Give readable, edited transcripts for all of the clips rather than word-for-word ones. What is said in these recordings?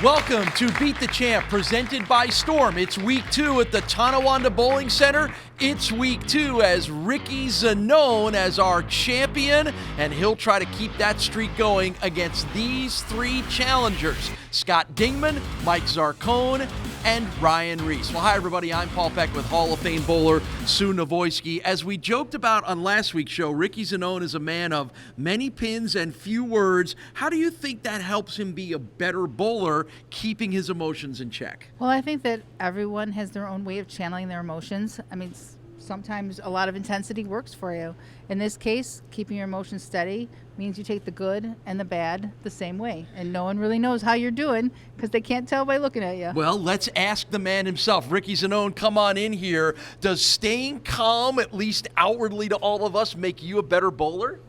Welcome to Beat the Champ, presented by Storm. It's week 2 at the Tonawanda Bowling Center. It's week 2 as Ricky Zinone as our champion, and he'll try to keep that streak going against these 3 challengers: Scott Dingman, Mike Zarcone, and Ryan Reese. Well, hi, everybody. I'm Paul Peck with Hall of Fame bowler Sue Nawojski. As we joked about on last week's show, Ricky Zinone is a man of many pins and few words. How do you think that helps him be a better bowler, keeping his emotions in check? Well, I think that everyone has their own way of channeling their emotions. I mean, sometimes a lot of intensity works for you. In this case, keeping your emotions steady means you take the good and the bad the same way. And no one really knows how you're doing because they can't tell by looking at you. Well, let's ask the man himself. Ricky Zinone, come on in here. Does staying calm, at least outwardly to all of us, make you a better bowler?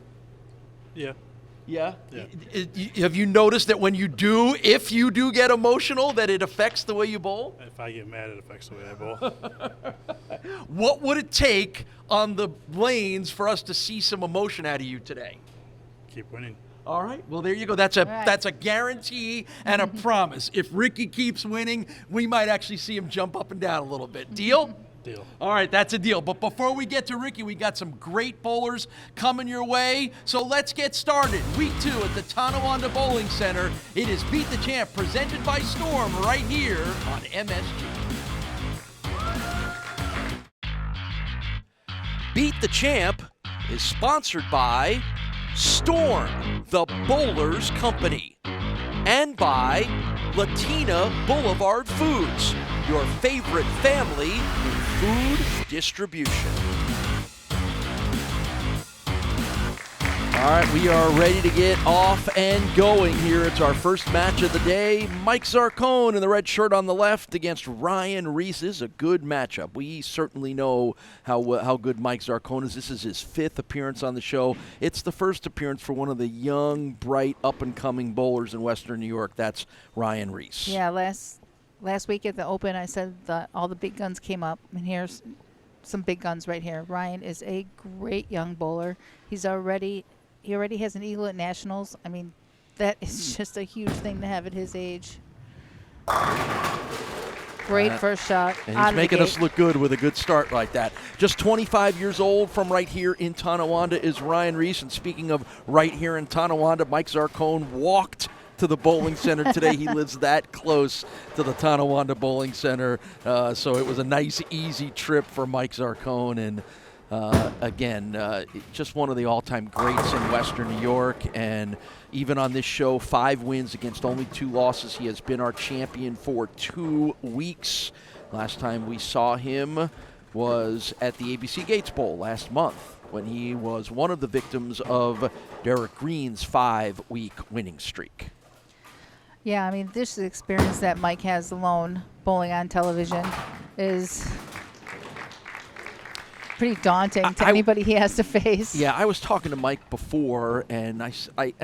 Yeah. Yeah? Have you noticed that when you do, if you do get emotional, that it affects the way you bowl? If I get mad, it affects the way I bowl. What would it take on the lanes for us to see some emotion out of you today? Keep winning. All right. Well, there you go. That's a guarantee and a promise. If Ricky keeps winning, we might actually see him jump up and down a little bit. Deal? Deal. All right, that's a deal. But before we get to Ricky, we got some great bowlers coming your way. So let's get started. Week 2 at the Tonawanda Bowling Center. It is Beat the Champ, presented by Storm, right here on MSG. Beat the Champ is sponsored by Storm, the Bowlers Company, and by Latina Boulevard Foods, your favorite family in food distribution. All right, we are ready to get off and going here. It's our first match of the day. Mike Zarcone in the red shirt on the left against Ryan Reese. This is a good matchup. We certainly know how good Mike Zarcone is. This is his 5th appearance on the show. It's the first appearance for one of the young, bright, up-and-coming bowlers in Western New York. That's Ryan Reese. Yeah, last week at the Open, I said that all the big guns came up, and here's some big guns right here. Ryan is a great young bowler. He already has an eagle at Nationals. I mean, that is just a huge thing to have at his age. Great first shot. And he's making us look good with a good start like that. Just 25 years old from right here in Tonawanda is Ryan Reese. And speaking of right here in Tonawanda, Mike Zarcone walked to the bowling center today. He lives that close to the Tonawanda Bowling Center. So it was a nice, easy trip for Mike Zarcone. And again, just one of the all-time greats in Western New York, and even on this show, 5 wins against only 2 losses. He has been our champion for 2 weeks. Last time we saw him was at the ABC Gates Bowl last month, when he was one of the victims of Derek Green's 5-week winning streak. Yeah, I mean, this experience that Mike has alone, bowling on television, is pretty daunting to anybody he has to face. Yeah, I was talking to Mike before, and I think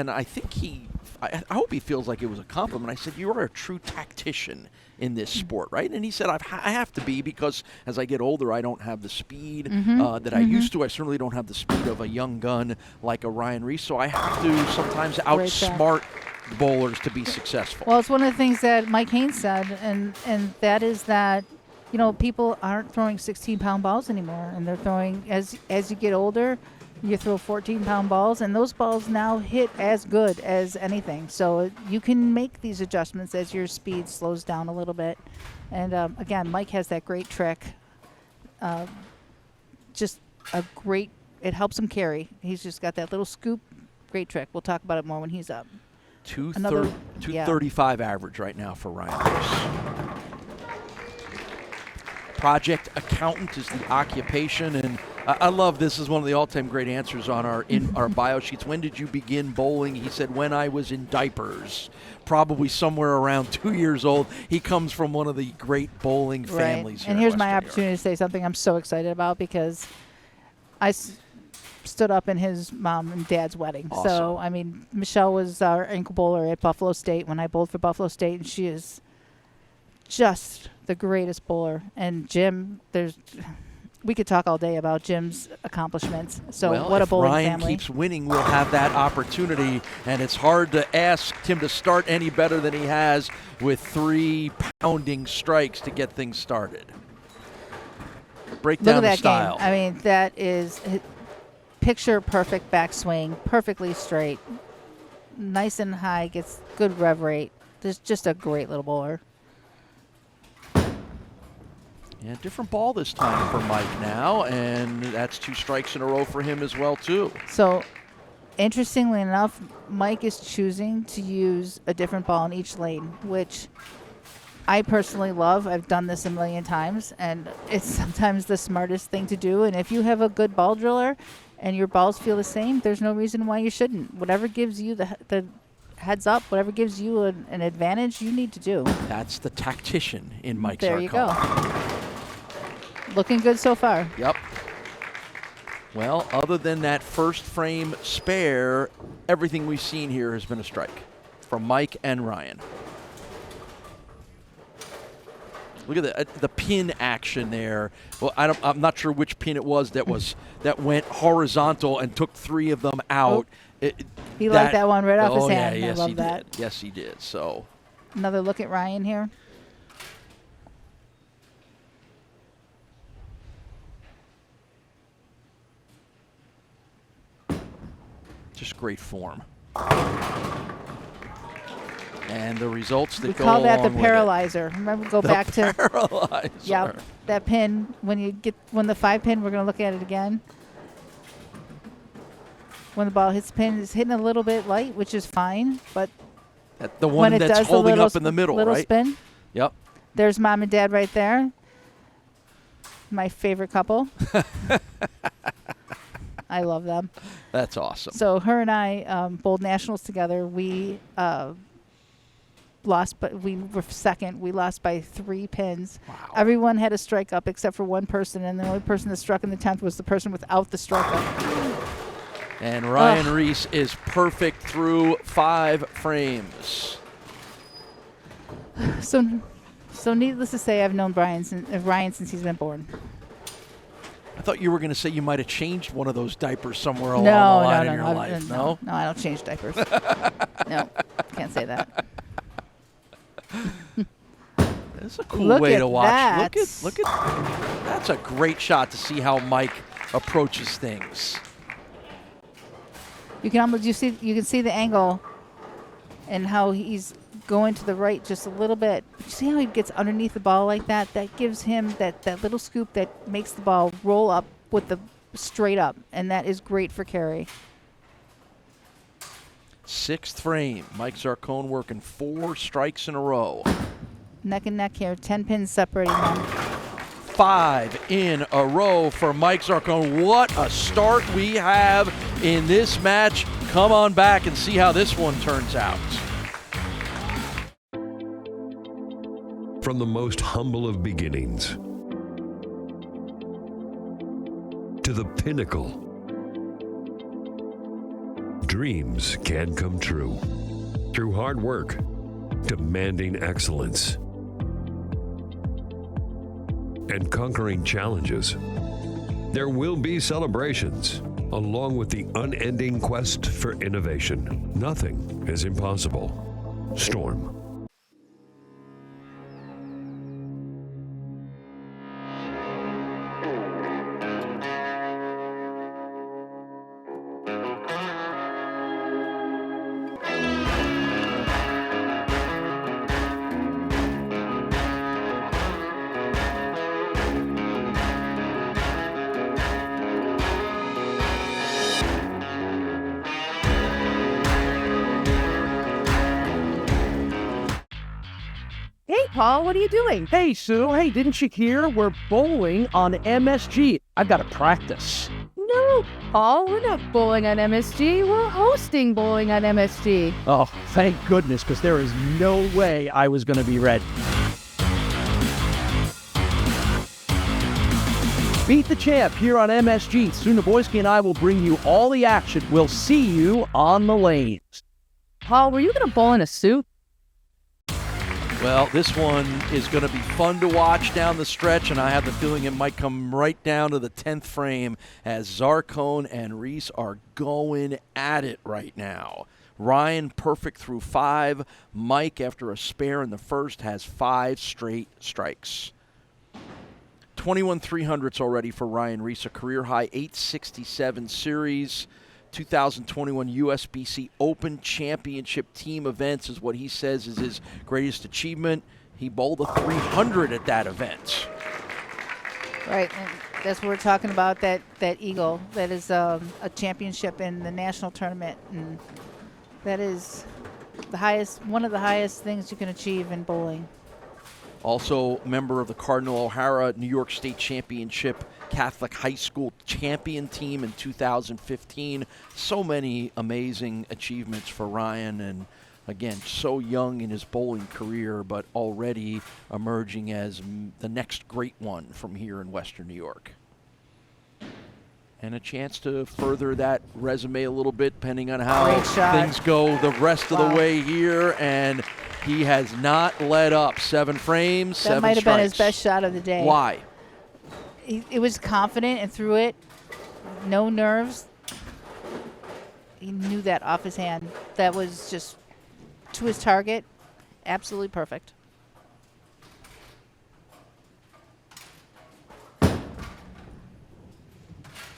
I hope he feels like it was a compliment. I said, "You are a true tactician in this sport, right?" And he said, "I have to be, because as I get older, I don't have the speed that I used to. I certainly don't have the speed of a young gun like a Ryan Reese, so I have to sometimes outsmart the bowlers to be successful." Well, it's one of the things that Mike Haynes said, and that is that, you know, people aren't throwing 16-pound balls anymore, and they're throwing, as you get older, you throw 14-pound balls, and those balls now hit as good as anything. So you can make these adjustments as your speed slows down a little bit. And again, Mike has that great trick. It helps him carry. He's just got that little scoop, great trick. We'll talk about it more when he's up. 235 average right now for Ryan Reese. Project accountant is the occupation, and I love this. Is one of the all-time great answers on our bio sheets. When did you begin bowling? He said, when I was in diapers, probably somewhere around 2 years old. He comes from one of the great bowling families. Right. And here's my opportunity to say something I'm so excited about, because I stood up in his mom and dad's wedding. Awesome. So, I mean, Michelle was our ankle bowler at Buffalo State when I bowled for Buffalo State, and she is just the greatest bowler. And Jim, we could talk all day about Jim's accomplishments. So well, what a if bowling Ryan family. keeps winning, we'll have that opportunity, and it's hard to ask him to start any better than he has with 3 pounding strikes to get things started. Break Look down at the that style. game. I mean, that is picture perfect backswing, perfectly straight, nice and high, gets good rev rate. There's just a great little bowler. Yeah, different ball this time for Mike now, and that's 2 strikes in a row for him as well, too. So, interestingly enough, Mike is choosing to use a different ball in each lane, which I personally love. I've done this a million times, and it's sometimes the smartest thing to do. And if you have a good ball driller and your balls feel the same, there's no reason why you shouldn't. Whatever gives you the heads up, whatever gives you an advantage, you need to do. That's the tactician in Mike There Zarcone. you go. Looking good so far. Yep. Well, other than that first frame spare, everything we've seen here has been a strike from Mike and Ryan. Look at the pin action there. Well, I'm not sure which pin it was that went horizontal and took 3 of them out. He liked that one right off his yeah, hand. yes, I love he that. did. Yes, he did. So another look at Ryan here. just great form. And the results that we go call that the along with it. paralyzer. Remember, go back to Paralyzer. yeah, that pin. When the 5 pin, we're going to look at it again. When the ball hits the pin, it's hitting a little bit light, which is fine. But The one when it that's does holding the up in the middle, little right? spin, Yep. there's mom and dad right there. My favorite couple. I love them. That's awesome. So her and I bowled nationals together. We lost, but we were second. We lost by 3 pins. Wow. Everyone had a strike up except for one person, and the only person that struck in the 10th was the person without the strike up. And Ryan Reese is perfect through 5 frames. So needless to say, I've known Ryan since he's been born. I thought you were going to say you might have changed one of those diapers somewhere along the line in your life. No, I don't change diapers. No, can't say that. That's a cool Look way at to watch. that. Look at that's a great shot to see how Mike approaches things. You can see the angle and how he's going to the right just a little bit. But you see how he gets underneath the ball like that? That gives him that little scoop that makes the ball roll up with the straight up, and that is great for carry. 6th frame. Mike Zarcone working 4 strikes in a row. Neck and neck here. 10 pins separating them. 5 in a row for Mike Zarcone. What a start we have in this match. Come on back and see how this one turns out. From the most humble of beginnings to the pinnacle, dreams can come true through hard work, demanding excellence, and conquering challenges. There will be celebrations, along with the unending quest for innovation. Nothing is impossible. Storm. Hey, Paul, what are you doing? Hey, Sue. Hey, didn't you hear? We're bowling on MSG. I've got to practice. No, Paul, we're not bowling on MSG. We're hosting bowling on MSG. Oh, thank goodness, because there is no way I was going to be ready. Beat the Champ here on MSG. Soon Nawojski and I will bring you all the action. We'll see you on the lanes. Paul, were you going to bowl in a suit? Well, this one is going to be fun to watch down the stretch, and I have the feeling it might come right down to the 10th frame as Zarcone and Reese are going at it right now. Ryan perfect through 5. Mike, after a spare in the first, has 5 straight strikes. 21 300s already for Ryan Reese, a career high 867 series. 2021 USBC Open Championship team events is what he says is his greatest achievement. He bowled a 300 at that event. Right, and that's what we're talking about, that eagle. That is a championship in the national tournament, and that is the highest, one of the highest things you can achieve in bowling. Also member of the Cardinal O'Hara New York State Championship Catholic High School champion team in 2015. So many amazing achievements for Ryan, and again, so young in his bowling career, but already emerging as the next great one from here in Western New York. And a chance to further that resume a little bit, depending on how things go the rest of the way here. And he has not let up. 7 frames, 7 strikes. That might have been his best shot of the day. Why? It was confident and threw it. No nerves. He knew that off his hand. That was just to his target. Absolutely perfect.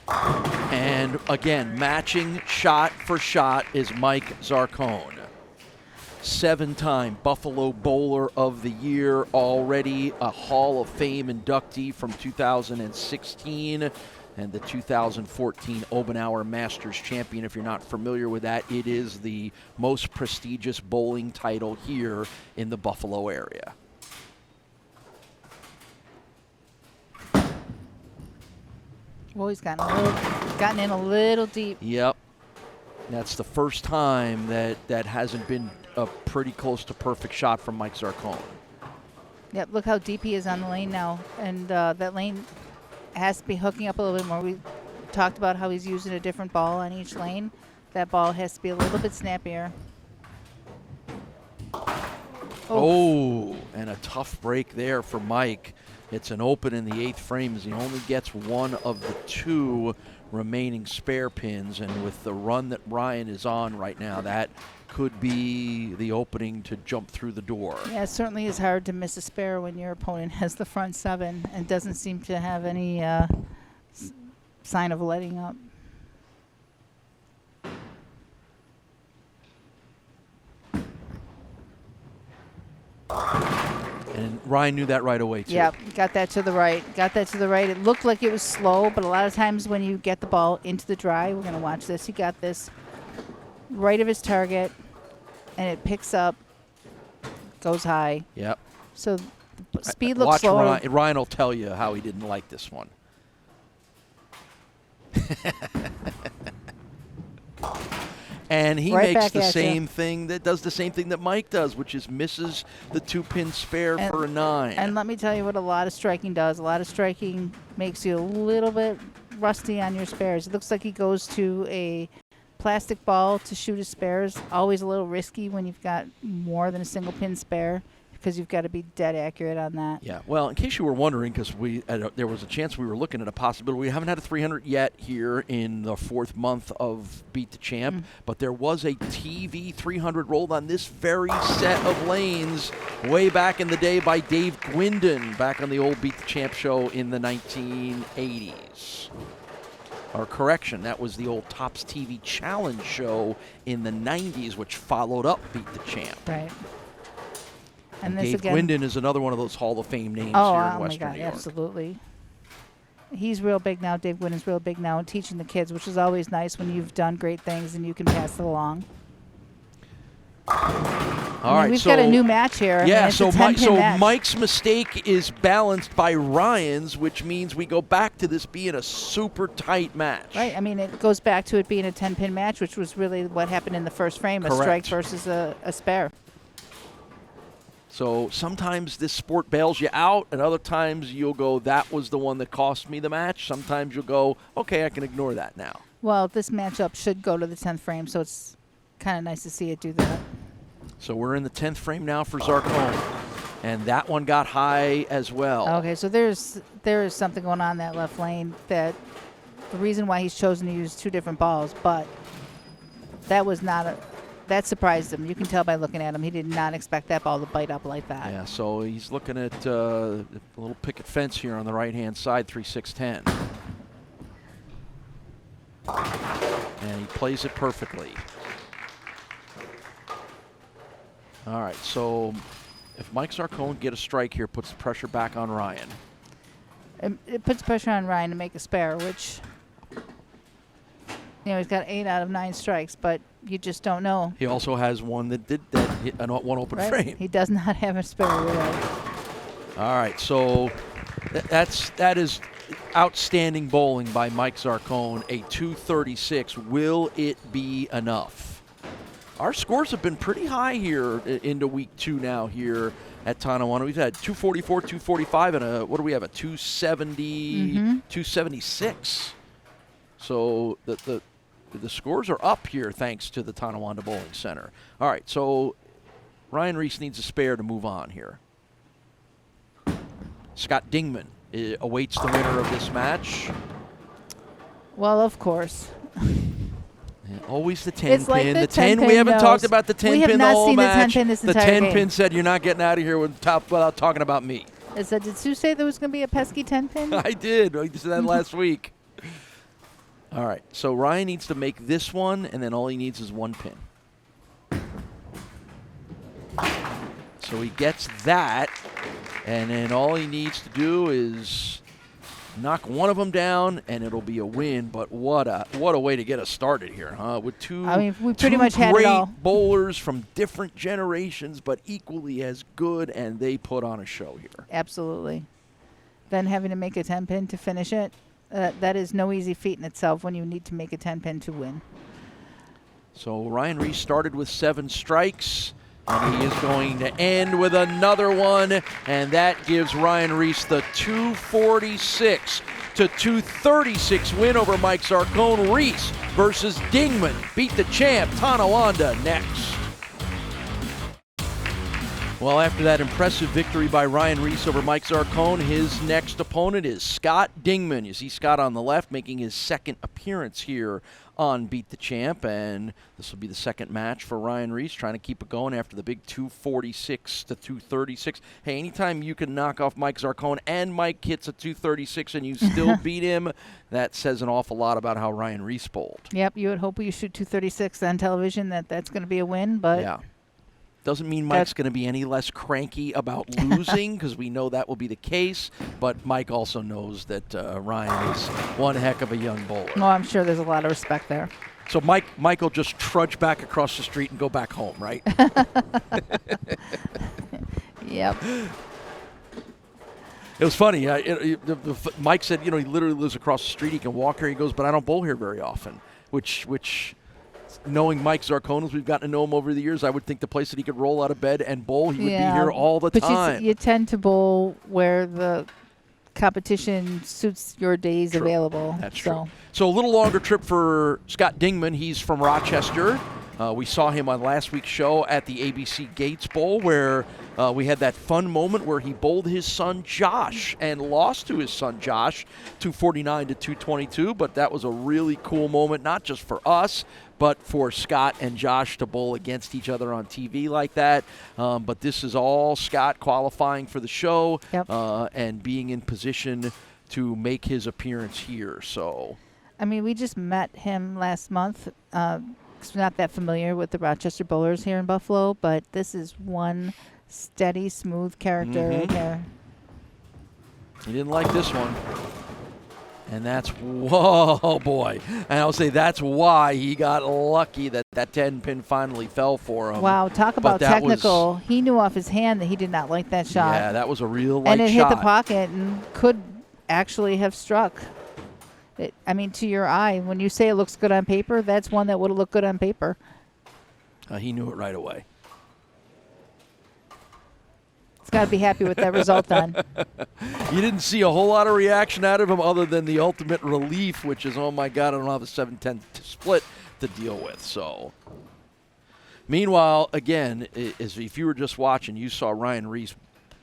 And again, matching shot for shot is Mike Zarcone. 7-time Buffalo Bowler of the Year, already a Hall of Fame inductee from 2016, and the 2014 Obenauer Masters champion. If you're not familiar with that, it is the most prestigious bowling title here in the Buffalo area. Well, he's gotten in a little deep. Yep. That's the first time that hasn't been a pretty close to perfect shot from Mike Zarcone. Yep, look how deep he is on the lane now. And that lane has to be hooking up a little bit more. We talked about how he's using a different ball on each lane. That ball has to be a little bit snappier. Oh, and a tough break there for Mike. It's an open in the 8th frame as he only gets one of the 2 remaining spare pins. And with the run that Ryan is on right now, that could be the opening to jump through the door. Yeah, it certainly is hard to miss a spare when your opponent has the front 7 and doesn't seem to have any sign of letting up. And Ryan knew that right away, too. Yep, got that to the right. Got that to the right. It looked like it was slow, but a lot of times when you get the ball into the dry, we're going to watch this. He got this right of his target, and it picks up, goes high. Yep. So the speed looks slower. Watch Ryan will tell you how he didn't like this one. And he makes the same thing does the same thing that Mike does, which is misses the 2-pin spare for a 9. And let me tell you what a lot of striking does. A lot of striking makes you a little bit rusty on your spares. It looks like he goes to a plastic ball to shoot his spares. Always a little risky when you've got more than a single pin spare, because you've got to be dead accurate on that. Yeah, well, in case you were wondering, because there was a chance we were looking at a possibility. We haven't had a 300 yet here in the 4th month of Beat the Champ, but there was a TV 300 rolled on this very set of lanes way back in the day by Dave Gwindon, back on the old Beat the Champ show in the 1980s. Or correction, that was the old Tops TV Challenge show in the 90s, which followed up Beat the Champ. Right. And Dave Gwindon is another one of those Hall of Fame names here in Western my God, New York. Absolutely. He's real big now. Dave Gwindon's real big now, and teaching the kids, which is always nice when you've done great things and you can pass it along. All right, we've got a new match here. Yeah, it's a 10-pin match. Mike's mistake is balanced by Ryan's, which means we go back to this being a super tight match. Right. I mean, it goes back to it being a 10-pin match, which was really what happened in the first frame, Correct. A strike versus a spare. So sometimes this sport bails you out, and other times you'll go, that was the one that cost me the match. Sometimes you'll go, okay, I can ignore that now. Well, this matchup should go to the 10th frame, so it's kind of nice to see it do that. So we're in the 10th frame now for Zarcone. And that one got high as well. Okay, so there is something going on in that left lane, that the reason why he's chosen to use 2 different balls, but that was not that surprised him. You can tell by looking at him. He did not expect that ball to bite up like that. Yeah, so he's looking at a little picket fence here on the right-hand side, 3-6-10. And he plays it perfectly. All right, so if Mike Zarcone get a strike here, puts the pressure back on Ryan. It puts pressure on Ryan to make a spare, which, he's got 8 out of 9 strikes, but you just don't know. He also has one that hit one open Right? frame. He does not have a spare, really. All right, so that is outstanding bowling by Mike Zarcone, a 236. Will it be enough? Our scores have been pretty high here into week 2 now here at Tonawanda. We've had 244, 245, and what do we have, a 270, 276. So the scores are up here thanks to the Tonawanda Bowling Center. All right, so Ryan Reese needs a spare to move on here. Scott Dingman awaits the winner of this match. Well, of course. And always the 10 It's pin. like the 10 10 we pin haven't knows. talked about the 10 We have pin the not whole seen the 10 match. pin this The entire 10 game. pin said you're not getting out of here without talking about me. Did Sue say there was going to be a pesky 10 pin? I did. I said that last week. All right. So Ryan needs to make this one, and then all he needs is 1 pin. So he gets that, and then all he needs to do is knock one of them down, and it'll be a win. But what a way to get us started here, huh? With we pretty much had it great all. bowlers from different generations, but equally as good, and they put on a show here. Absolutely. Then having to make a 10 pin to finish it, that is no easy feat in itself when you need to make a 10 pin to win. So Ryan Reese started with 7 strikes, and he is going to end with another one, and that gives Ryan Reese the 246 to 236 win over Mike Zarcone. Reese versus Dingman. Beat the champ, Tonawanda, next. Well, after that impressive victory by Ryan Reese over Mike Zarcone, his next opponent is Scott Dingman. You see Scott on the left making his 2nd appearance here on Beat the Champ, and this will be the 2nd match for Ryan Reese, trying to keep it going after the big 246 to 236. Hey, anytime you can knock off Mike Zarcone and Mike hits a 236 and you still beat him, that says an awful lot about how Ryan Reese bowled. Yep, you would hope you shoot 236 on television, that's going to be a win, but yeah. Doesn't mean Mike's going to be any less cranky about losing, because we know that will be the case. But Mike also knows that Ryan is one heck of a young bowler. well, I'm sure there's a lot of respect there. So Mike will just trudge back across the street and go back home, right? Yep. It was funny. Mike said, he literally lives across the street. He can walk here. He goes, but I don't bowl here very often, which knowing Mike Zarcone, as we've gotten to know him over the years, I would think the place that he could roll out of bed and bowl, he would be here all the time. But you tend to bowl where the competition suits your days True. available. That's true. So a little longer trip for Scott Dingman. He's from Rochester. We saw him on last week's show at the ABC Gates Bowl, where we had that fun moment where he bowled his son Josh and lost to his son Josh 249 to 222. But that was a really cool moment, not just for us, but for Scott and Josh to bowl against each other on TV like that. But this is all Scott qualifying for the show. Yep. And being in position to make his appearance here. So, I mean, we just met him last month. Not that familiar with the Rochester bowlers here in Buffalo, but this is one steady, smooth character right here. He didn't like this one. And that's, whoa, boy. And I'll say that's why he got lucky that 10 pin finally fell for him. Wow, talk about technical. He knew off his hand that he did not like that shot. Yeah, that was a real light shot. And it hit the pocket and could actually have struck. To your eye, when you say it looks good on paper, that's one that would have looked good on paper. He knew it right away. He's got to be happy with that result then. You didn't see a whole lot of reaction out of him other than the ultimate relief, which is, oh, my God, I don't have a 7-10 split to deal with. So, meanwhile, again, if you were just watching, you saw Ryan Reese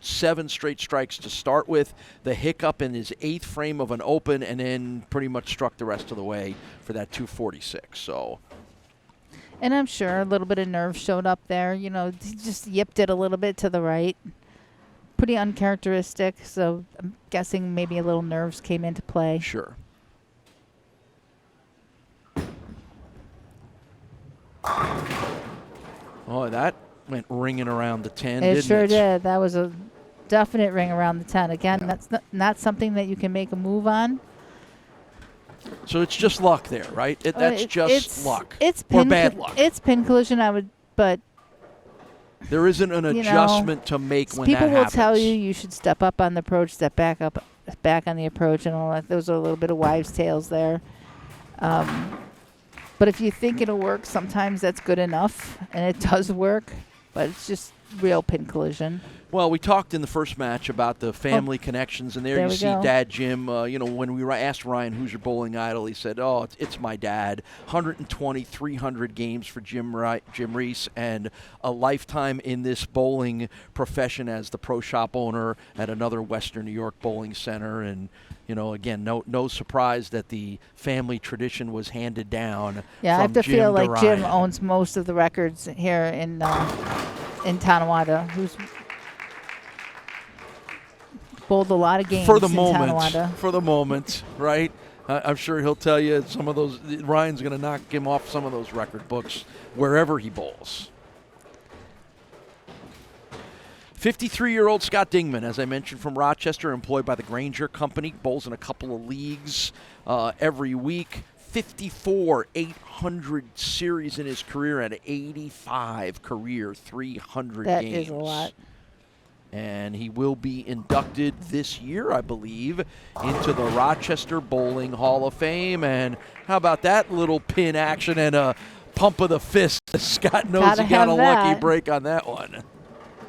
7 straight strikes to start with, the hiccup in his 8th frame of an open, and then pretty much struck the rest of the way for that 246. So. And I'm sure a little bit of nerve showed up there. He just yipped it a little bit to the right. Pretty uncharacteristic, so I'm guessing maybe a little nerves came into play. Sure. Oh, that went ringing around the 10, didn't it? It sure did. That was a definite ring around the 10. Again, that's not something that you can make a move on. So it's just luck there, right? That's just luck. It's or bad luck. It's pin collision, but there isn't an adjustment to make when that happens. People will tell you should step up on the approach, step back on the approach, and all that. Those are a little bit of wives' tales there. But if you think it'll work, sometimes that's good enough, and it does work. But it's just real pin collision. Well, we talked in the first match about the family connections, and there you see Dad Jim. When we asked Ryan, who's your bowling idol, he said, oh, it's my dad. 120, 300 games for Jim Reese, and a lifetime in this bowling profession as the pro shop owner at another Western New York bowling center. And, again, no surprise that the family tradition was handed down. Yeah, I have to Jim feel like Ryan. Jim owns most of the records here in Tonawanda, who's bowled a lot of games for the in moment. Tonawanda. For the moment, right? I'm sure he'll tell you some of those. Ryan's going to knock him off some of those record books wherever he bowls. 53-year-old Scott Dingman, as I mentioned, from Rochester, employed by the Granger Company, bowls in a couple of leagues every week. 54 800 series in his career and 85 career 300 games. That is a lot. And he will be inducted this year, I believe, into the Rochester Bowling Hall of Fame. And how about that little pin action and a pump of the fist? Scott knows he got a lucky break on that one.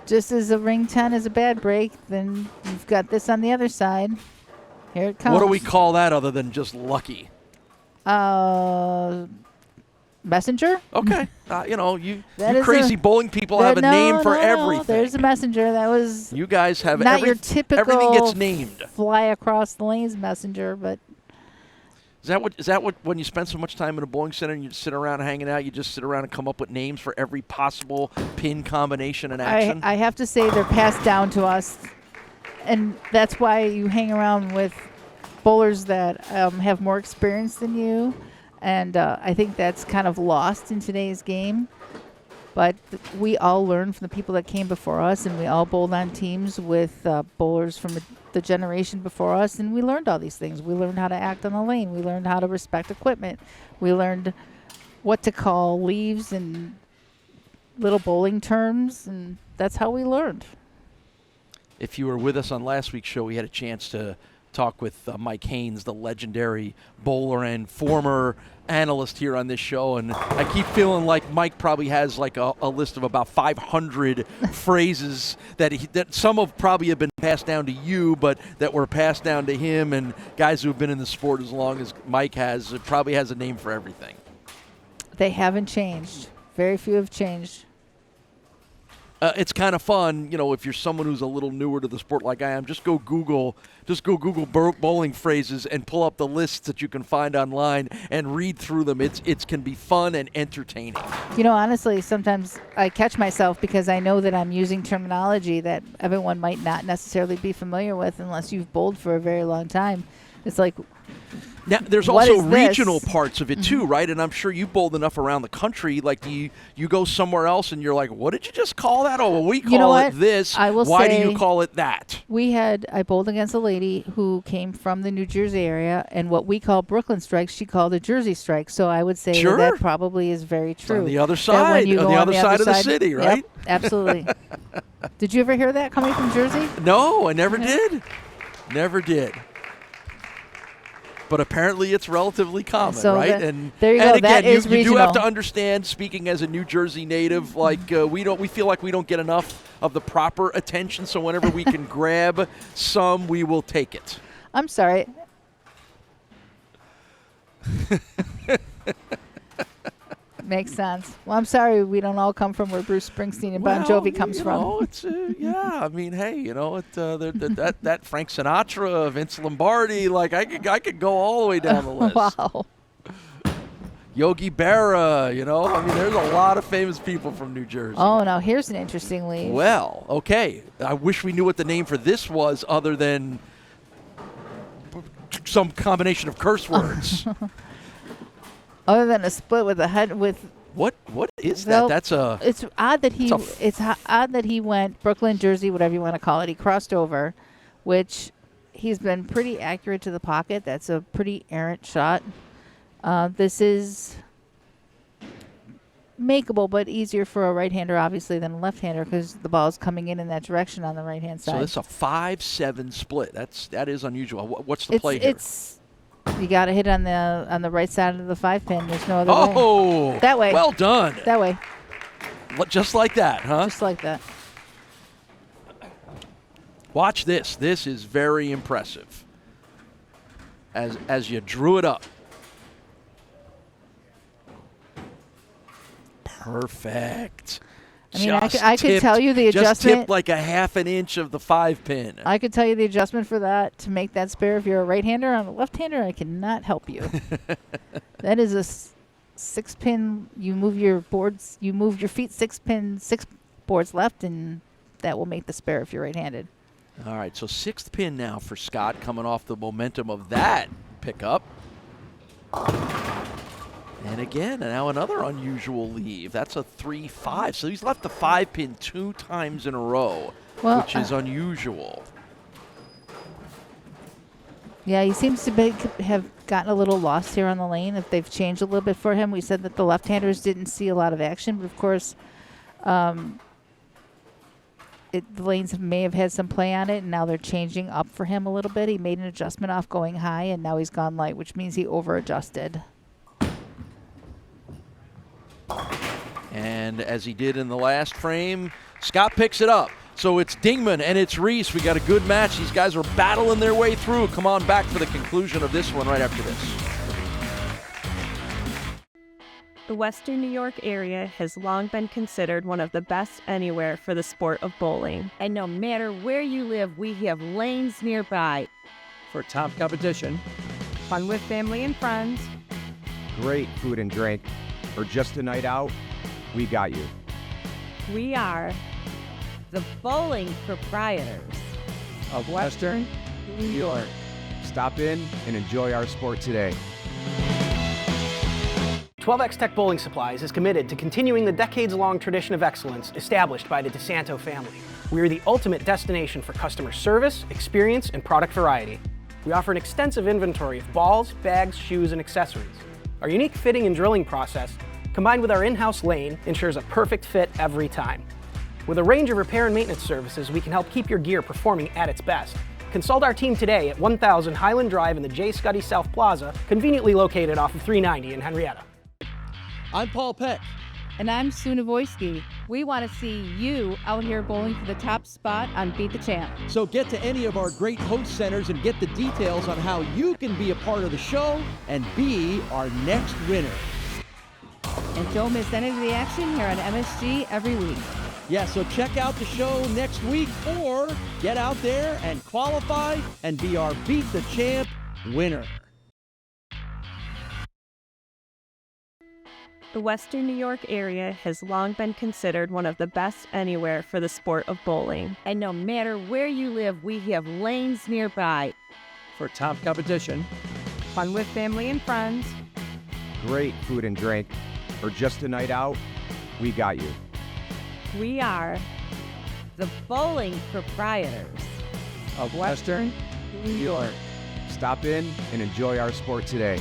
Just as a ring 10 is a bad break, then you've got this on the other side. Here it comes. What do we call that other than just lucky? Messenger? Okay. You crazy bowling people have a name for everything. There's a messenger. That was you guys have not your typical everything gets named. Fly across the lanes messenger, but Is that what when you spend so much time in a bowling center and you just sit around hanging out, you just sit around and come up with names for every possible pin combination and action? I have to say they're passed down to us, and that's why you hang around with bowlers that have more experience than you. And I think that's kind of lost in today's game. But we all learned from the people that came before us, and we all bowled on teams with bowlers from the generation before us, and we learned all these things. We learned how to act on the lane. We learned how to respect equipment. We learned what to call leaves and little bowling terms, and that's how we learned. If you were with us on last week's show, we had a chance to talk with Mike Haynes, the legendary bowler and former analyst here on this show, and I keep feeling like Mike probably has like a list of about 500 phrases that some of probably have been passed down to you, but that were passed down to him, and guys who have been in the sport as long as Mike has. It probably has a name for everything. They haven't changed. Very few have changed. It's kind of fun, if you're someone who's a little newer to the sport like I am, just go Google bowling phrases and pull up the lists that you can find online and read through them. It can be fun and entertaining. Honestly, sometimes I catch myself because I know that I'm using terminology that everyone might not necessarily be familiar with unless you've bowled for a very long time. It's like, now, there's also regional parts of it too, right? And I'm sure you bowled enough around the country. Like, do you go somewhere else and you're like, what did you just call that? Oh, well, we call it this. Why do you call it that? I bowled against a lady who came from the New Jersey area, and what we call Brooklyn strikes, she called a Jersey strike. So I would say that probably is very true. It's on the other side, on the other side of the city, right? Yep, absolutely. Did you ever hear that coming from Jersey? No, I never did. Never did. But apparently it's relatively common, right? And there you go. Again, that is you do have to regional. understand, speaking as a New Jersey native, like we feel like we don't get enough of the proper attention. So whenever we can grab some, we will take it. I'm sorry. Makes sense. Well, I'm sorry we don't all come from where Bruce Springsteen and Bon Jovi comes you from. know, it's, yeah, I mean, hey, you know, that Frank Sinatra, Vince Lombardi, like I could go all the way down the list. Wow. Yogi Berra, you know, I mean, there's a lot of famous people from New Jersey. Oh, now here's an interesting lead. Well, okay. I wish we knew what the name for this was other than some combination of curse words. Other than a split with a head with. What is Well, that? That's a. It's odd that he. It's odd that he went Brooklyn, Jersey, whatever you want to call it. He crossed over, which he's been pretty accurate to the pocket. That's a pretty errant shot. This is makeable, but easier for a right-hander, obviously, than a left-hander because the ball is coming in that direction on the right-hand side. So this is a 5-7 split. That is unusual. What's the play here? You got to hit on the right side of the 5-pin. There's no other way. Oh, That way. Well done. That way, Just like that, huh? just like that. Watch this. This is very impressive. As you drew it up. Perfect. I mean, I could tell you the Just adjustment. tipped like a half an inch of the 5-pin. I could tell you the adjustment for that to make that spare if you're a right-hander. On a left-hander, I cannot help you. That is a 6-pin. You move your boards. You move your feet 6 boards left, and that will make the spare if you're right-handed. All right, so 6th pin now for Scott, coming off the momentum of that pickup. And again, now another unusual leave. That's a 3-5. So he's left the 5-pin 2 times in a row, which is unusual. Yeah, he seems to have gotten a little lost here on the lane. If they've changed a little bit for him, we said that the left-handers didn't see a lot of action, but of course, the lanes may have had some play on it, and now they're changing up for him a little bit. He made an adjustment off going high, and now he's gone light, which means he over-adjusted. And as he did in the last frame, Scott picks it up. So it's Dingman and it's Reese. We got a good match. These guys are battling their way through. Come on back for the conclusion of this one right after this. The Western New York area has long been considered one of the best anywhere for the sport of bowling. And no matter where you live, we have lanes nearby. For top competition, Fun with family and friends. great food and drink, or just a night out, we got you. We are The bowling proprietors. of Western New York. Stop in and enjoy our sport today. 12X Tech Bowling Supplies is committed to continuing the decades-long tradition of excellence established by the DeSanto family. We are the ultimate destination for customer service, experience, and product variety. We offer an extensive inventory of balls, bags, shoes, and accessories. Our unique fitting and drilling process, combined with our in-house lane, ensures a perfect fit every time. With a range of repair and maintenance services, we can help keep your gear performing at its best. Consult our team today at 1000 Highland Drive in the J. Scuddy South Plaza, conveniently located off of 390 in Henrietta. I'm Paul Peck. And I'm Sue Nawojski. We want to see you out here bowling for the top spot on Beat the Champ. So get to any of our great host centers and get the details on how you can be a part of the show and be our next winner. And don't miss any of the action here on MSG every week. Yeah, so check out the show next week or get out there and qualify and be our Beat the Champ winner. The Western New York area has long been considered one of the best anywhere for the sport of bowling. And no matter where you live, we have lanes nearby. For top competition, Fun with family and friends. Great food and drink, or just a night out, we got you. We are The bowling proprietors. of Western New York. Stop in and enjoy our sport today.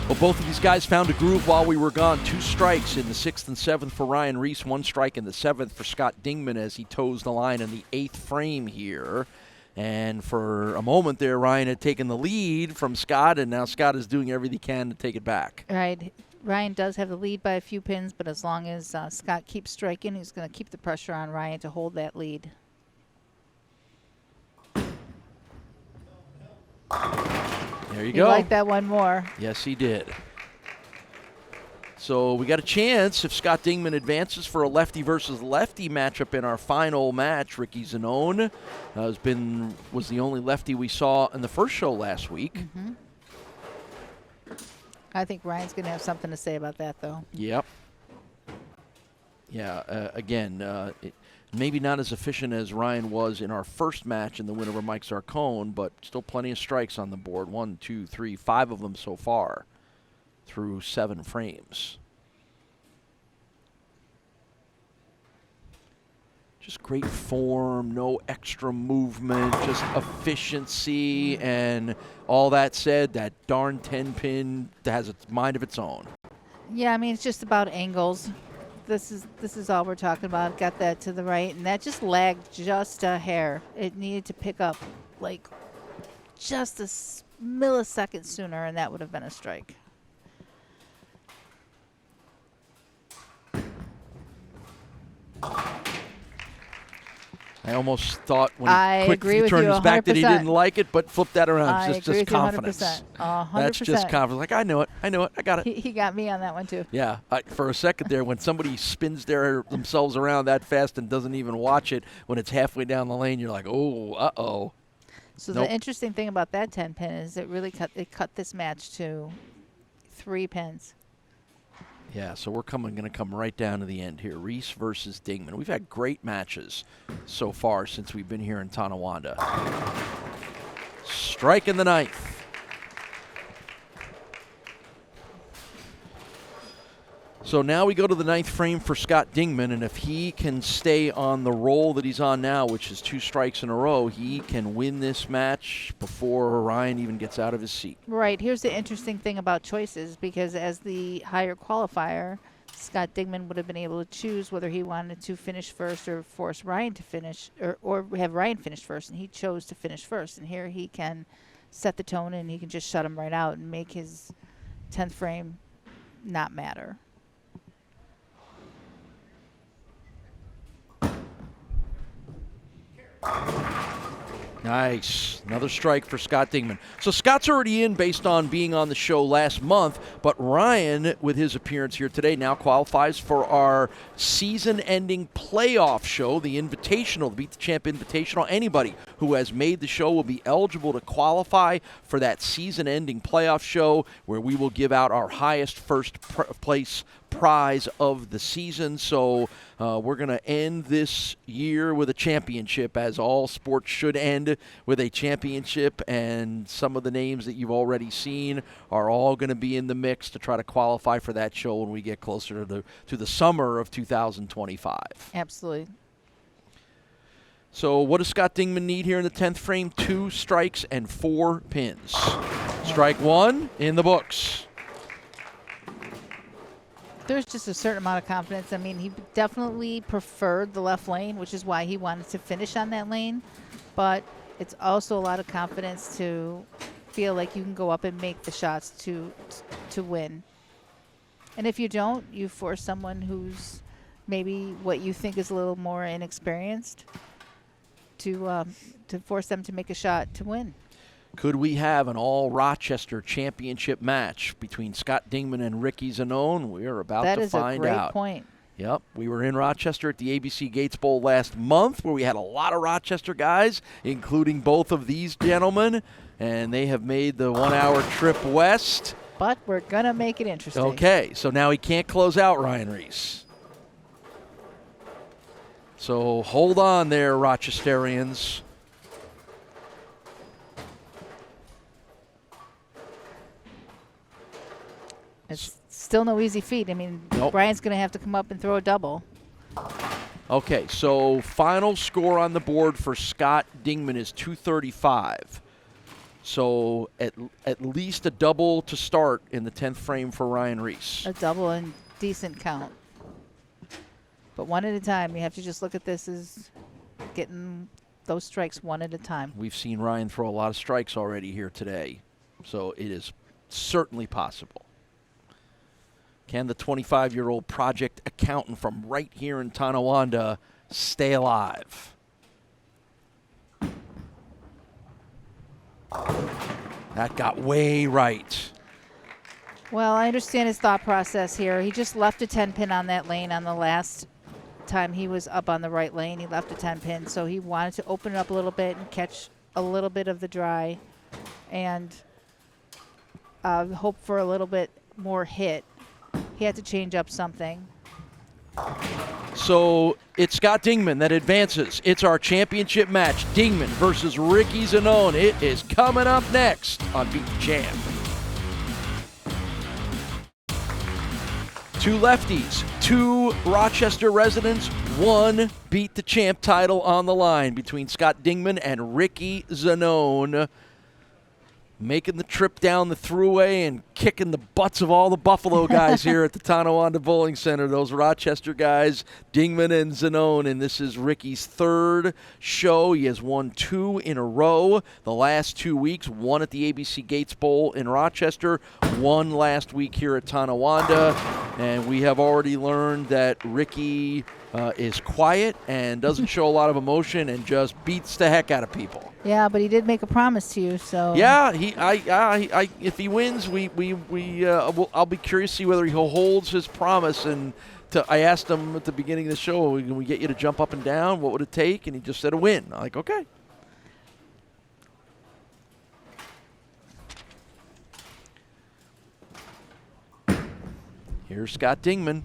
Well, both of these guys found a groove while we were gone. 2 strikes in the 6th and 7th for Ryan Reese. 1 strike in the 7th for Scott Dingman as he toes the line in the 8th frame here. And for a moment there, Ryan had taken the lead from Scott, and now Scott is doing everything he can to take it back. Right. Ryan does have the lead by a few pins, but as long as Scott keeps striking, he's going to keep the pressure on Ryan to hold that lead. There you He go. liked that one more. Yes, he did. So we got a chance if Scott Dingman advances for a lefty versus lefty matchup in our final match. Ricky Zinone was the only lefty we saw in the first show last week. Mm-hmm. I think Ryan's going to have something to say about that, though. Yep. Yeah, again, maybe not as efficient as Ryan was in our first match in the win over Mike Zarcone, but still plenty of strikes on the board. 1, 2, 3, 5 of them so far through 7 frames. Just great form, no extra movement, just efficiency, and all that said, that darn 10-pin has a mind of its own. Yeah, I mean, it's just about angles. This is all we're talking about. Got that to the right, and that just lagged just a hair. It needed to pick up like just a millisecond sooner, and that would have been a strike. I almost thought when I he agree with turned you his back that he 100%. didn't like it, but flipped that around. I It's agree just with you confidence. 100%. That's just confidence. Like, I know it, I got it. He got me on that one, too. Yeah, for a second there, when somebody spins themselves around that fast and doesn't even watch it, when it's halfway down the lane, you're like, oh, uh-oh. So Nope. the interesting thing about that 10-pin is it really cut this match to 3 pins. Yeah, so we're going to come right down to the end here. Reese versus Dingman. We've had great matches so far since we've been here in Tonawanda. Strike in the 9th. So now we go to the 9th frame for Scott Dingman, and if he can stay on the roll that he's on now, which is 2 strikes in a row, he can win this match before Orion even gets out of his seat. Right. Here's the interesting thing about choices, because as the higher qualifier, Scott Dingman would have been able to choose whether he wanted to finish first or force Ryan to finish, or have Ryan finish first, and he chose to finish first. And here he can set the tone, and he can just shut him right out and make his 10th frame not matter. Nice. Another strike for Scott Dingman. So Scott's already in based on being on the show last month, but Ryan, with his appearance here today, now qualifies for our season-ending playoff show, the Invitational, the Beat the Champ Invitational. Anybody who has made the show will be eligible to qualify for that season-ending playoff show, where we will give out our highest first place prize of the season. So we're going to end this year with a championship, as all sports should end with a championship, and some of the names that you've already seen are all going to be in the mix to try to qualify for that show when we get closer to the summer of 2025. Absolutely. So what does Scott Dingman need here in the 10th frame? 2 strikes and 4 pins. Strike 1 in the books. There's just a certain amount of confidence. I mean, he definitely preferred the left lane, which is why he wanted to finish on that lane. But it's also a lot of confidence to feel like you can go up and make the shots to win. And if you don't, you force someone who's maybe what you think is a little more inexperienced to force them to make a shot to win. Could we have an all-Rochester championship match between Scott Dingman and Ricky Zinone? We are about to find out. That is a great point. Yep. We were in Rochester at the ABC Gates Bowl last month, where we had a lot of Rochester guys, including both of these gentlemen, and they have made the 1-hour trip west. But we're going to make it interesting. Okay, so now he can't close out Ryan Reese. So hold on there, Rochesterians. It's still no easy feat. I mean, Nope. Brian's going to have to come up and throw a double. Okay, so final score on the board for Scott Dingman is 235. So at least a double to start in the 10th frame for Ryan Reese. A double and decent count. But one at a time. You have to just look at this as getting those strikes one at a time. We've seen Ryan throw a lot of strikes already here today, so it is certainly possible. Can the 25-year-old project accountant from right here in Tonawanda stay alive? That got way right. Well, I understand his thought process here. He just left a 10-pin on that lane on the last time he was up on the right lane. He left a 10-pin, so he wanted to open it up a little bit and catch a little bit of the dry and hope for a little bit more hit. He had to change up something. So it's Scott Dingman that advances. It's our championship match, Dingman versus Ricky Zinone. It is coming up next on Beat the Champ. Two lefties, two Rochester residents, one Beat the Champ title on the line between Scott Dingman and Ricky Zinone. Making the trip down the thruway and kicking the butts of all the Buffalo guys here at the Tonawanda Bowling Center. Those Rochester guys, Dingman and Zinone, and this is Ricky's third show. He has won 2 in a row the last 2 weeks, one at the ABC Gates Bowl in Rochester, one last week here at Tonawanda, and we have already learned that Ricky is quiet and doesn't show a lot of emotion and just beats the heck out of people. Yeah, but he did make a promise to you, so. Yeah, if he wins, I'll be curious to see whether he holds his promise. And I asked him at the beginning of the show, can we get you to jump up and down? What would it take? And he just said a win. I'm like, okay. Here's Scott Dingman.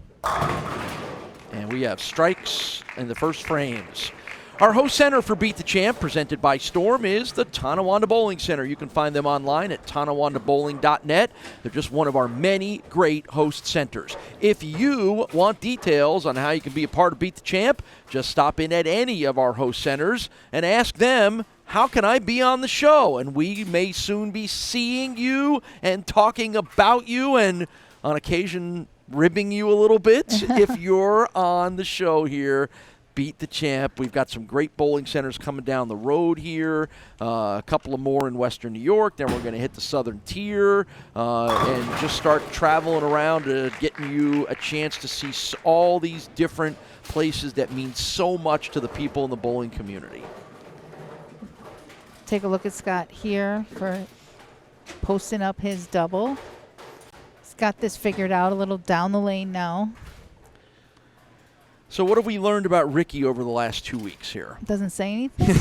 And we have strikes in the first frames. Our host center for Beat the Champ, presented by Storm, is the Tonawanda Bowling Center. You can find them online at tonawandabowling.net. They're just one of our many great host centers. If you want details on how you can be a part of Beat the Champ, just stop in at any of our host centers and ask them, how can I be on the show? And we may soon be seeing you and talking about you and on occasion ribbing you a little bit if you're on the show here. Beat the Champ. We've got some great bowling centers coming down the road here, a couple of more in Western New York. Then we're going to hit the Southern Tier and just start traveling around, getting you a chance to see all these different places that mean so much to the people in the bowling community. Take a look at Scott here for posting up his double. He's got this figured out a little down the lane now. So what have we learned about Ricky over the last 2 weeks here? Doesn't say anything.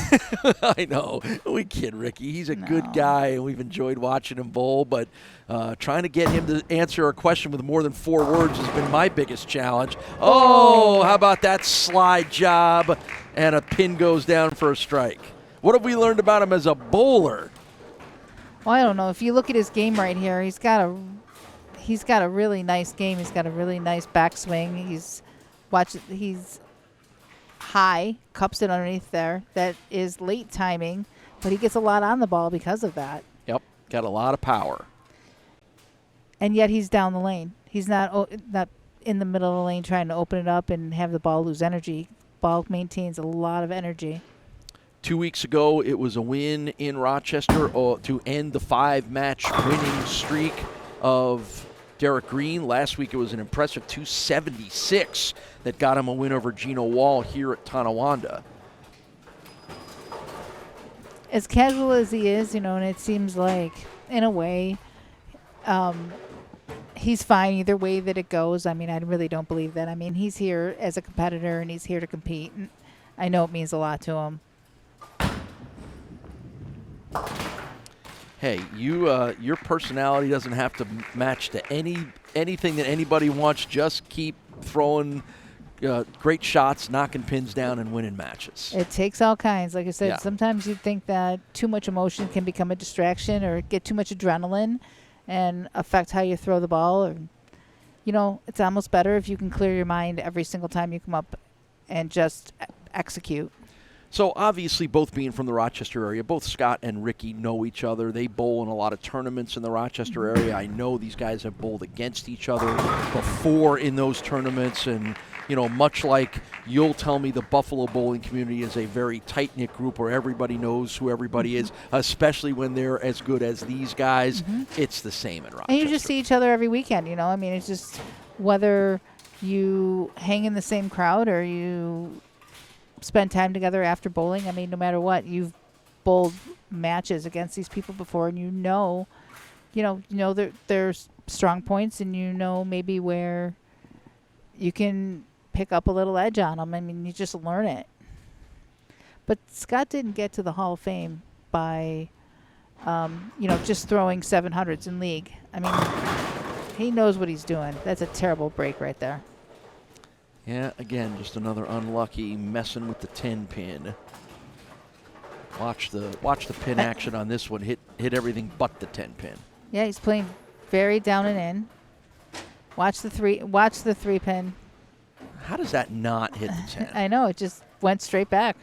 I know. We kid Ricky. He's a good guy, and we've enjoyed watching him bowl, but trying to get him to answer a question with more than 4 words has been my biggest challenge. Oh, how about that slide job? And a pin goes down for a strike. What have we learned about him as a bowler? Well, I don't know. If you look at his game right here, he's got a really nice game. He's got a really nice backswing. He's high, cups it underneath there. That is late timing, but he gets a lot on the ball because of that. Yep, got a lot of power. And yet he's down the lane. He's not in the middle of the lane trying to open it up and have the ball lose energy. Ball maintains a lot of energy. 2 weeks ago, it was a win in Rochester to end the 5-match winning streak of Derek Green. Last week, it was an impressive 276 that got him a win over Gino Wall here at Tonawanda. As casual as he is, and it seems like, in a way, he's fine either way that it goes. I mean, I really don't believe that. I mean, he's here as a competitor, and he's here to compete. And I know it means a lot to him. Hey, your personality doesn't have to match to anything that anybody wants. Just keep throwing great shots, knocking pins down, and winning matches. It takes all kinds. Like I said, Yeah. Sometimes you think that too much emotion can become a distraction or get too much adrenaline and affect how you throw the ball. Or, it's almost better if you can clear your mind every single time you come up and just execute. So obviously, both being from the Rochester area, both Scott and Ricky know each other. They bowl in a lot of tournaments in the Rochester area. I know these guys have bowled against each other before in those tournaments. And, much like you'll tell me, the Buffalo bowling community is a very tight-knit group where everybody knows who everybody is, especially when they're as good as these guys. It's the same in Rochester. And you just see each other every weekend, I mean, it's just whether you hang in the same crowd or you spend time together after bowling. I mean, no matter what, you've bowled matches against these people before, and you know there's strong points, and you know maybe where you can pick up a little edge on them. I mean, you just learn it. But Scott didn't get to the Hall of Fame by, just throwing 700s in league. I mean, he knows what he's doing. That's a terrible break right there. Yeah, again, just another unlucky messing with the 10 pin. Watch the pin action on this one. Hit everything but the 10 pin. Yeah, he's playing very down and in. Watch the three pin. How does that not hit the 10? I know, it just went straight back.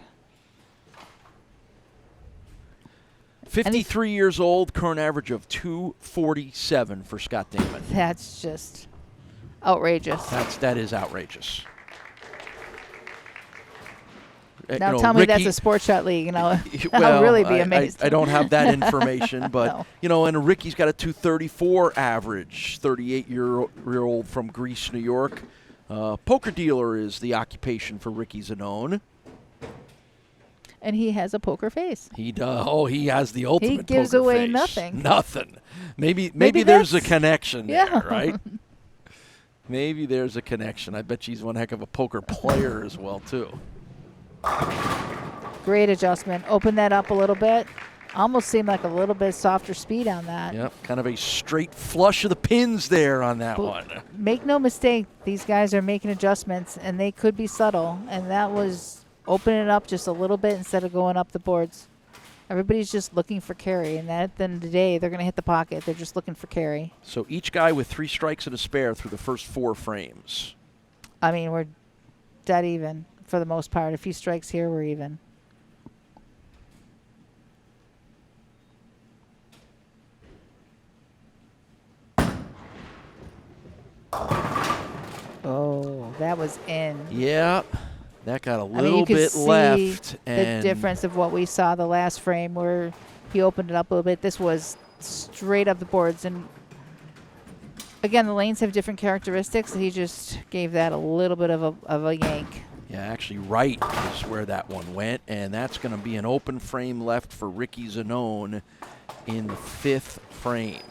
53 years old, current average of 247 for Scott Dingman. That's just outrageous. That is outrageous. Now tell me that's a sports shot league, well, I'll really be amazed. I don't have that information, but No. And Ricky's got a 234 average, 38-year-old from Greece, New York. Poker dealer is the occupation for Ricky Zinone. And he has a poker face. He does. Oh, he has the ultimate He gives poker away face. nothing. Nothing. Maybe there's a that's- connection there, Yeah. right? Maybe there's a connection. I bet she's one heck of a poker player as well, too. Great adjustment. Open that up a little bit. Almost seemed like a little bit softer speed on that. Yep, kind of a straight flush of the pins there on that one. Make no mistake, these guys are making adjustments, and they could be subtle. And that was opening it up just a little bit instead of going up the boards. Everybody's just looking for carry, and at the end of the day, they're going to hit the pocket. They're just looking for carry. So each guy with 3 strikes and a spare through the first 4 frames. I mean, we're dead even for the most part. A few strikes here, we're even. Oh, that was in. Yep, that got a I mean, little you could bit see left. the And difference of what we saw the last frame where he opened it up a little bit. This was straight up the boards. And again, the lanes have different characteristics. He just gave that a little bit of a yank. yeah, actually right is where that one went. And that's going to be an open frame left for Ricky Zinone in the 5th frame.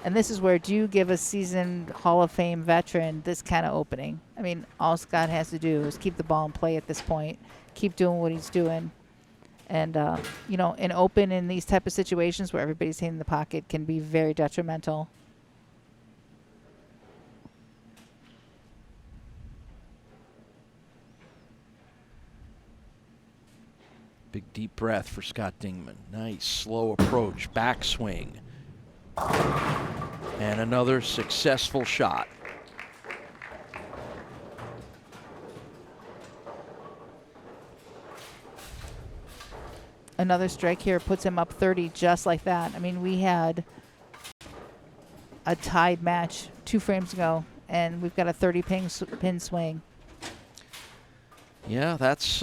And this is where, do you give a seasoned Hall of Fame veteran this kind of opening? I mean, all Scott has to do is keep the ball in play at this point, keep doing what he's doing. And, an open in these type of situations where everybody's hitting the pocket can be very detrimental. Big deep breath for Scott Dingman. Nice slow approach, backswing. And another successful shot. Another strike here puts him up 30 just like that. I mean, we had a tied match 2 frames ago, and we've got a 30 pin swing. Yeah, that's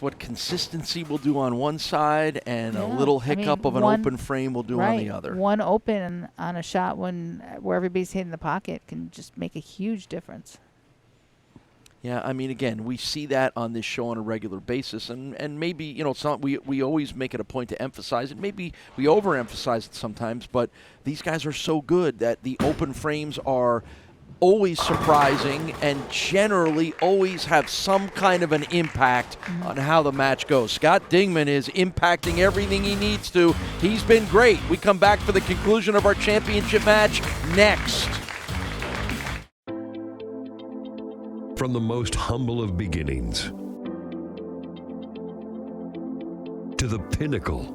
what consistency will do on one side, and a Yeah, little I mean, hiccup of an open frame will do on the other. One open on a shot where everybody's hitting the pocket can just make a huge difference. Yeah, I mean, again, we see that on this show on a regular basis, and maybe, it's not, we always make it a point to emphasize it. Maybe we overemphasize it sometimes, but these guys are so good that the open frames are always surprising and generally always have some kind of an impact on how the match goes. Scott Dingman is impacting everything he needs to. He's been great. We come back for the conclusion of our championship match next. From the most humble of beginnings to the pinnacle,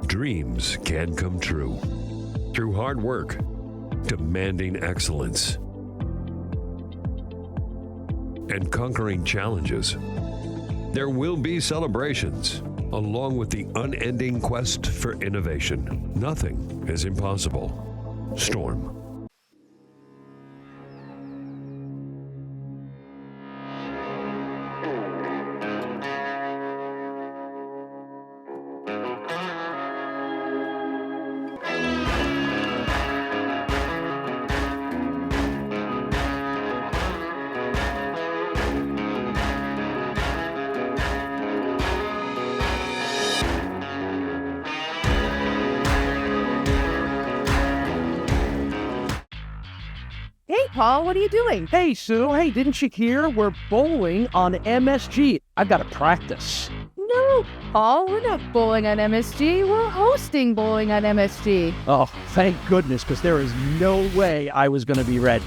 dreams can come true through hard work, demanding excellence, and conquering challenges. There will be celebrations, along with the unending quest for innovation. Nothing is impossible. Storm. Paul, what are you doing? Hey, Sue. Hey, didn't you hear? We're bowling on MSG. I've got to practice. No, Paul, we're not bowling on MSG. We're hosting bowling on MSG. Oh, thank goodness, because there is no way I was going to be ready.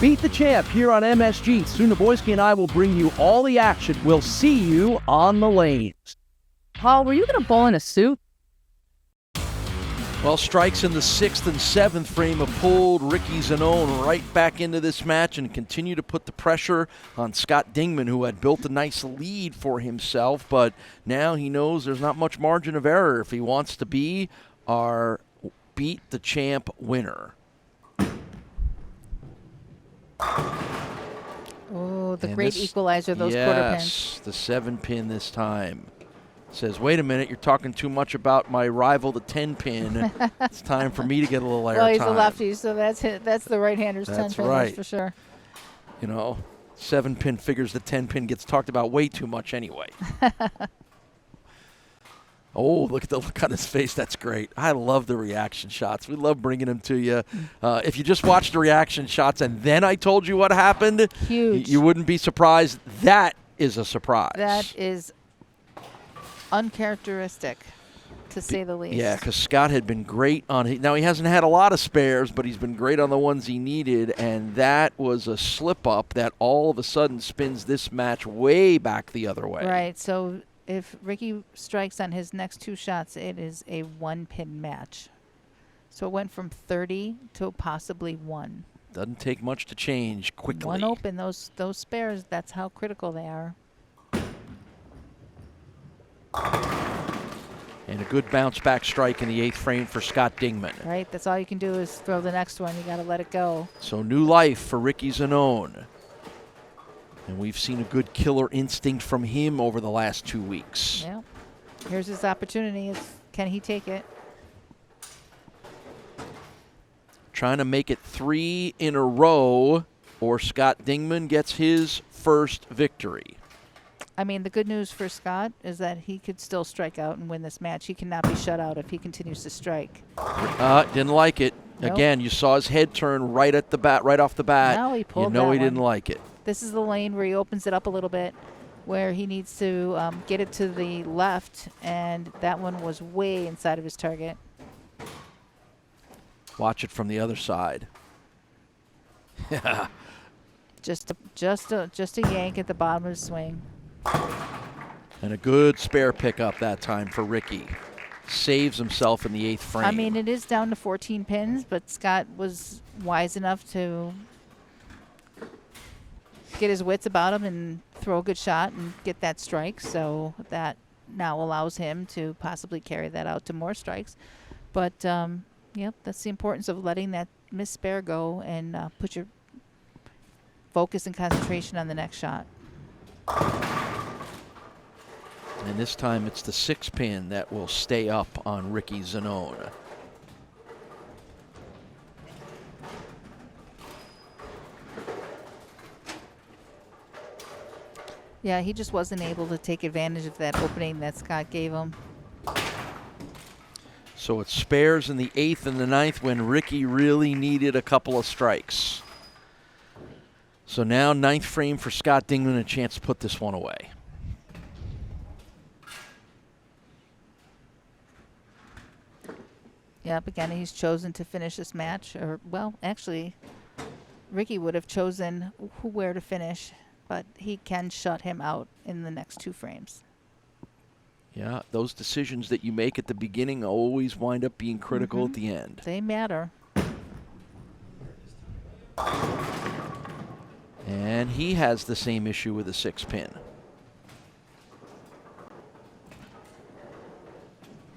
Beat the Champ here on MSG. Soon Nawojski and I will bring you all the action. We'll see you on the lanes. Paul, were you going to bowl in a suit? Well, strikes in the 6th and 7th frame have pulled Ricky Zinone right back into this match and continue to put the pressure on Scott Dingman, who had built a nice lead for himself, but now he knows there's not much margin of error if he wants to be our Beat the Champ winner. Oh, the And great this- equalizer, those quarter pins. Yes, the 7-pin this time. Says, wait a minute, you're talking too much about my rival, the 10-pin. It's time for me to get a little airtime. Well, he's a lefty, so that's the right-hander's That's 10-pin, right. that's for sure. You know, 7-pin figures the 10-pin gets talked about way too much anyway. Oh, look at the look on his face. That's great. I love the reaction shots. We love bringing them to you. If you just watched the reaction shots and then I told you what happened, Huge. you wouldn't be surprised. That is a surprise. That is uncharacteristic, to say the least. Yeah, because Scott had been great on now he hasn't had a lot of spares, but he's been great on the ones he needed, and that was a slip-up that all of a sudden spins this match way back the other way. Right, so if Ricky strikes on his next 2 shots, it is a 1-pin match. So it went from 30 to possibly 1. Doesn't take much to change quickly. 1 open, those spares, that's how critical they are. And a good bounce-back strike in the 8th frame for Scott Dingman. Right, that's all you can do is throw the next one. You got to let it go. So new life for Ricky Zinone. And we've seen a good killer instinct from him over the last 2 weeks. Yeah. Here's his opportunity. Can he take it? Trying to make it 3 in a row, or Scott Dingman gets his first victory. I mean, the good news for Scott is that he could still strike out and win this match. He cannot be shut out if he continues to strike. Didn't like it. Nope. Again, you saw his head turn right off the bat. Now he pulled You know that he didn't one. like it. This is the lane where he opens it up a little bit, where he needs to get it to the left, and that one was way inside of his target. Watch it from the other side. Just a yank at the bottom of the swing. And a good spare pickup that time for Ricky. Saves himself in the 8th frame. I mean, it is down to 14 pins, but Scott was wise enough to get his wits about him and throw a good shot and get that strike. So that now allows him to possibly carry that out to more strikes. But, yep, that's the importance of letting that missed spare go and put your focus and concentration on the next shot. And this time it's the 6-pin that will stay up on Ricky Zinone. Yeah, he just wasn't able to take advantage of that opening that Scott gave him. So it spares in the 8th and the 9th when Ricky really needed a couple of strikes. So now 9th frame for Scott Dingman, a chance to put this one away. Yep, again, he's chosen to finish this match. Or, well, actually, Ricky would have chosen where to finish, but he can shut him out in the next 2 frames. Yeah, those decisions that you make at the beginning always wind up being critical at the end. They matter. And he has the same issue with the 6-pin.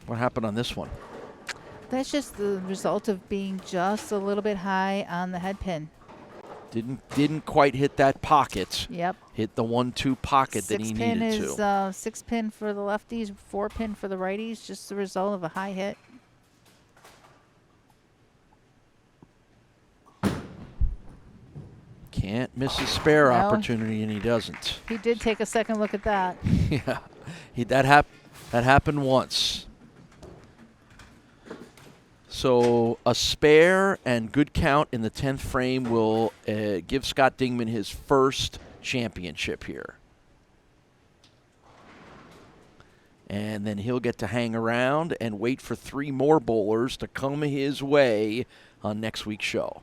What happened on this one? That's just the result of being just a little bit high on the head pin. Didn't quite hit that pocket. Yep. Hit the 1-2 pocket that he 6-pin needed is to. 6-pin for the lefties, 4-pin for the righties, just the result of a high hit. Can't miss a spare No. opportunity, and he doesn't. He did take a second look at that. Yeah, that happened once. So a spare and good count in the 10th frame will give Scott Dingman his first championship here. And then he'll get to hang around and wait for 3 more bowlers to come his way on next week's show.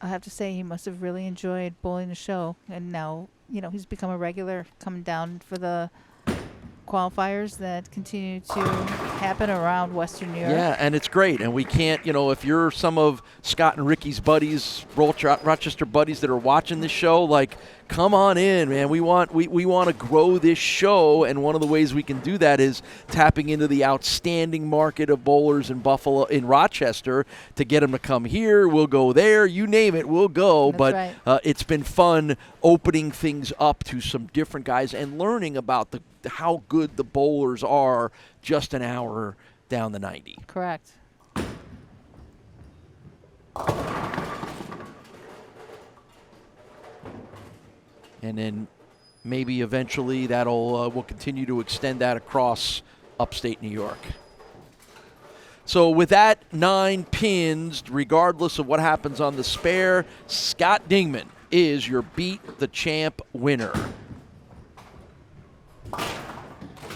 I have to say he must have really enjoyed bowling the show, and now he's become a regular coming down for the qualifiers that continue to happen around Western New York. Yeah, and it's great. And we can't, if you're some of Scott and Ricky's buddies, Rochester buddies that are watching this show, like, come on in, man. We want to grow this show, and one of the ways we can do that is tapping into the outstanding market of bowlers in Rochester to get them to come here. We'll go there. You name it, we'll go. That's but right. It's been fun opening things up to some different guys and learning about how good the bowlers are just an hour down the 90. Correct. And then maybe eventually we'll continue to extend that across upstate New York. So with that 9 pins, regardless of what happens on the spare, Scott Dingman is your Beat the Champ winner.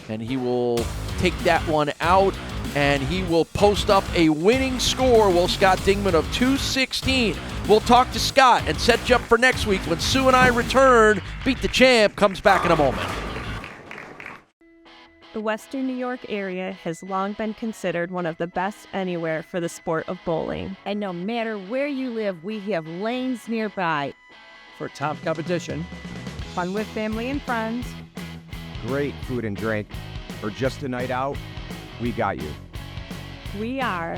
And he will take that one out, and he will post up a winning score, Scott Dingman, of 216. We'll talk to Scott and set you up for next week when Sue and I return. Beat the Champ comes back in a moment. The Western New York area has long been considered one of the best anywhere for the sport of bowling. And no matter where you live, we have lanes nearby. For top competition, Fun with family and friends. Great food and drink, or just a night out, we got you. We are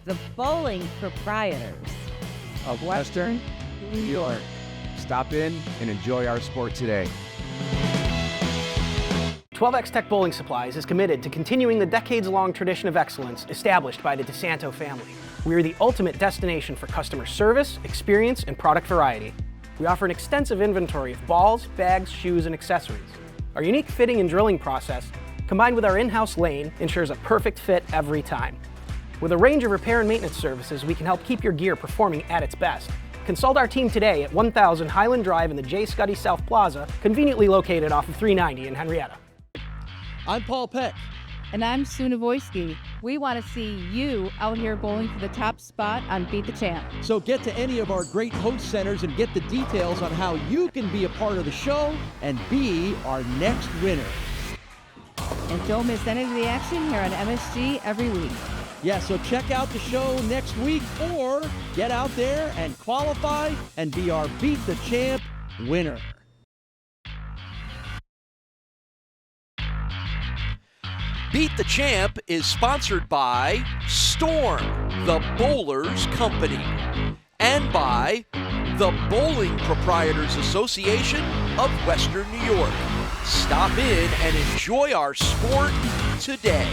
The bowling proprietors of Western New York. Stop in and enjoy our sport today. 12X Tech Bowling Supplies is committed to continuing the decades-long tradition of excellence established by the DeSanto family. We are the ultimate destination for customer service, experience, and product variety. We offer an extensive inventory of balls, bags, shoes, and accessories. Our unique fitting and drilling process, combined with our in-house lane, ensures a perfect fit every time. With a range of repair and maintenance services, we can help keep your gear performing at its best. Consult our team today at 1000 Highland Drive in the J. Scuddy South Plaza, conveniently located off of 390 in Henrietta. I'm Paul Peck. And I'm Sue Nawojski. We want to see you out here bowling for the top spot on Beat the Champ. So get to any of our great host centers and get the details on how you can be a part of the show and be our next winner. And don't miss any of the action here on MSG every week. Yeah, so check out the show next week or get out there and qualify and be our Beat the Champ winner. Beat the Champ is sponsored by Storm, the Bowlers Company, and by the Bowling Proprietors Association of Western New York. Stop in and enjoy our sport today.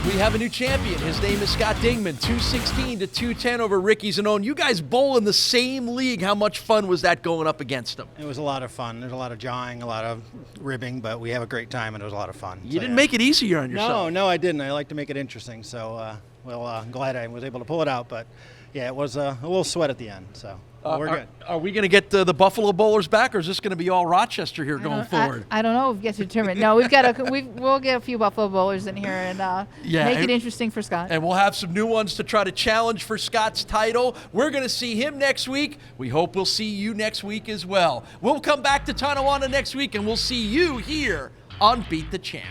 We have a new champion. His name is Scott Dingman, 216 to 210 over Ricky Zinone. You guys bowl in the same league. How much fun was that going up against him? It was a lot of fun. There's a lot of jawing, a lot of ribbing, but we have a great time, and it was a lot of fun. You didn't make it easier on yourself. No, I didn't. I like to make it interesting, so I'm glad I was able to pull it out. But, yeah, it was a little sweat at the end, so we're good. Are we going to get the Buffalo Bowlers back, or is this going to be all Rochester here going forward? I don't know. We've got to determine. No, we'll get a few Buffalo Bowlers in here and make it interesting for Scott. And we'll have some new ones to try to challenge for Scott's title. We're going to see him next week. We hope we'll see you next week as well. We'll come back to Tonawanda next week, and we'll see you here on Beat the Champ.